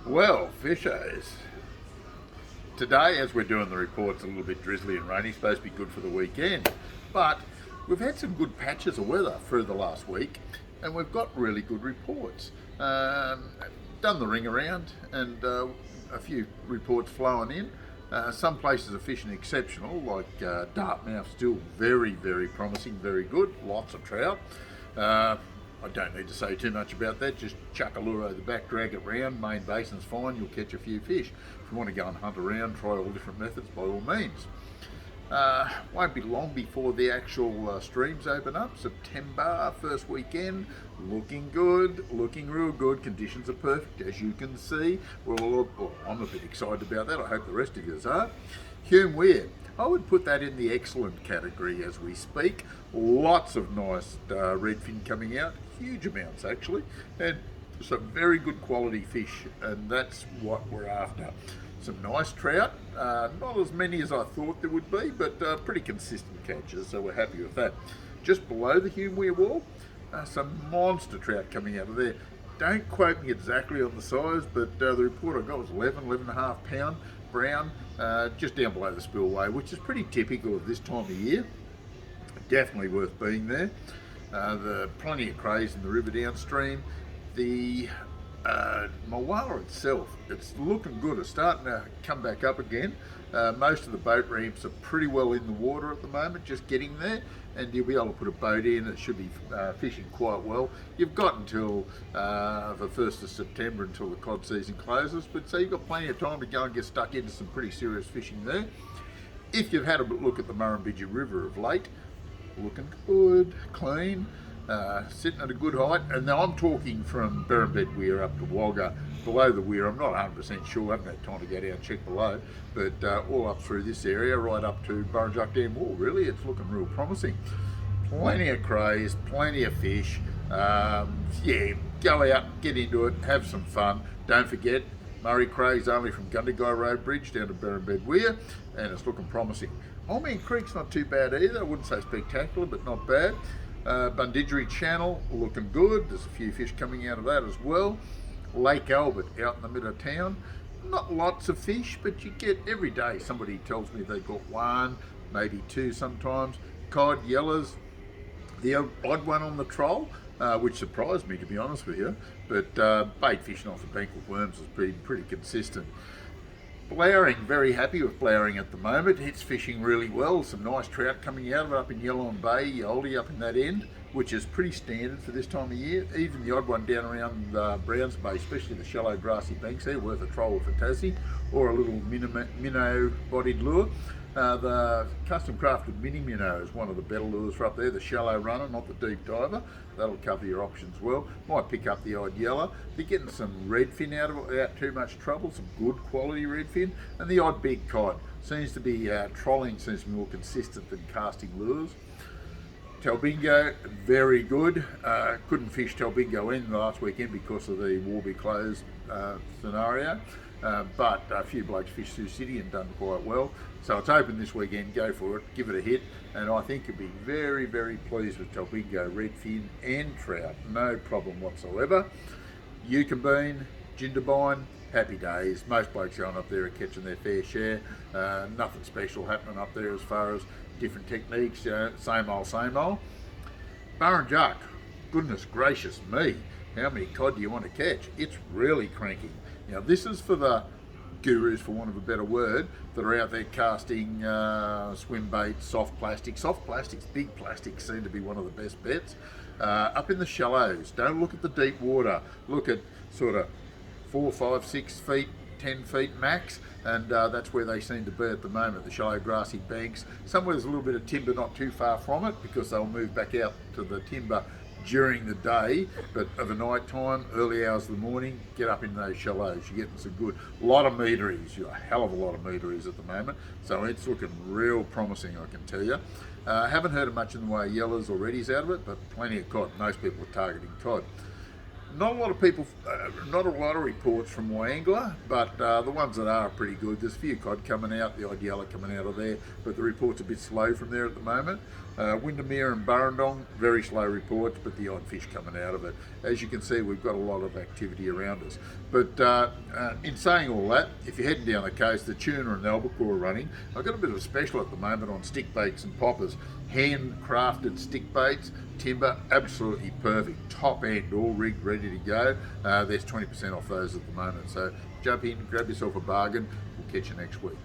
Well, fishers, today as we're doing the reports, a little bit drizzly and rainy, supposed to be good for the weekend, but we've had some good patches of weather through the last week and we've got really good reports. Done the ring around and a few reports flowing in. Some places are fishing exceptional, like Dartmouth, still very, very promising, very good, lots of trout. I don't need to say too much about that, just chuck a lure over the back, drag it round, main basin's fine, you'll catch a few fish. If you want to go and hunt around, try all different methods, by all means. Won't be long before the actual streams open up. September, first weekend, looking good, looking real good. Conditions are perfect, as you can see. Well, I'm a bit excited about that. I hope the rest of you are. Hume Weir, I would put that in the excellent category as we speak. Lots of nice redfin coming out, huge amounts actually, and some very good quality fish, and that's what we're after. Some nice trout, not as many as I thought there would be, but pretty consistent catches, so we're happy with that. Just below the Hume Weir wall, some monster trout coming out of there. Don't quote me exactly on the size, but the report I got was 11.5 pound brown, just down below the spillway, which is pretty typical of this time of year. Definitely worth being there. The plenty of crays in the river downstream. The Moala itself, it's looking good. It's starting to come back up again. Most of the boat ramps are pretty well in the water at the moment, just getting there, and you'll be able to put a boat in. It should be fishing quite well. You've got until the 1st of September until the cod season closes, but so you've got plenty of time to go and get stuck into some pretty serious fishing there. If you've had a look at the Murrumbidgee River of late, looking good, clean, sitting at a good height, and now I'm talking from Berrumbed Weir up to Wagga. Below the weir, I'm not 100% sure, I haven't had time to go down and check below, but all up through this area, right up to Burrinjuck Dam Wall, really, it's looking real promising. Plenty of crays, plenty of fish. Yeah, go out, get into it, have some fun. Don't forget, Murray Cray's only from Gundagai Road Bridge down to Berrumbed Weir, and it's looking promising. Holman Creek's not too bad either. I wouldn't say spectacular, but not bad. Bundidgery Channel looking good. There's a few fish coming out of that as well. Lake Albert out in the middle of town. Not lots of fish, but you get every day. Somebody tells me they've got one, maybe two sometimes. Cod, yellers, the odd one on the troll, which surprised me to be honest with you. But bait fishing off the bank with worms has been pretty consistent. Blowering, very happy with Blowering at the moment. It's fishing really well. Some nice trout coming out of it up in Yellowham Bay, Yaldi up in that end, which is pretty standard for this time of year. Even the odd one down around Browns Bay, especially the shallow grassy banks there, worth a troll with a tassie or a little minnow-bodied lure. The custom crafted mini minnow is one of the better lures for up there, the shallow runner, not the deep diver. That'll cover your options well. Might pick up the odd yellow. They're getting some redfin out of it without too much trouble, some good quality redfin, and the odd big cod. Seems to be, trolling seems to be more consistent than casting lures. Talbingo, very good. Couldn't fish Talbingo in last weekend because of the Warby closed scenario. But a few blokes fished Sioux City and done quite well. So it's open this weekend, go for it, give it a hit, and I think you'll be very, very pleased with Talbingo, redfin and trout, no problem whatsoever. Yucca bean, Jindabyne, happy days. Most blokes going up there are catching their fair share. Nothing special happening up there as far as different techniques, same old, same old. Burrinjuck, goodness gracious me, how many cod do you want to catch? It's really cranking. Now this is for the gurus, for want of a better word, that are out there casting swim bait, soft plastics. Soft plastics, big plastics seem to be one of the best bets. Up in the shallows, don't look at the deep water. Look at sort of 4, 5, 6 feet, 10 feet max, and that's where they seem to be at the moment, the shallow grassy banks. Somewhere there's a little bit of timber not too far from it, because they'll move back out to the timber during the day, but of a night time, early hours of the morning, get up in those shallows. You're getting some good, lot of meteries, a hell of a lot of meteries at the moment, so it's looking real promising, I can tell you. Haven't heard of much in the way of yellers or reddies out of it, but plenty of cod. Most people are targeting cod. Not a lot of people, not a lot of reports from Wangler, but the ones that are pretty good. There's a few cod coming out, the odd yellow coming out of there, but the report's a bit slow from there at the moment. Windermere and Burrendong, very slow reports, but the odd fish coming out of it. As you can see, we've got a lot of activity around us. But in saying all that, if you're heading down the coast, the tuna and the albacore are running. I've got a bit of a special at the moment on stick baits and poppers. Handcrafted stick baits, timber, absolutely perfect. Top end, all rigged, ready to go. There's 20% off those at the moment. So jump in, grab yourself a bargain. We'll catch you next week.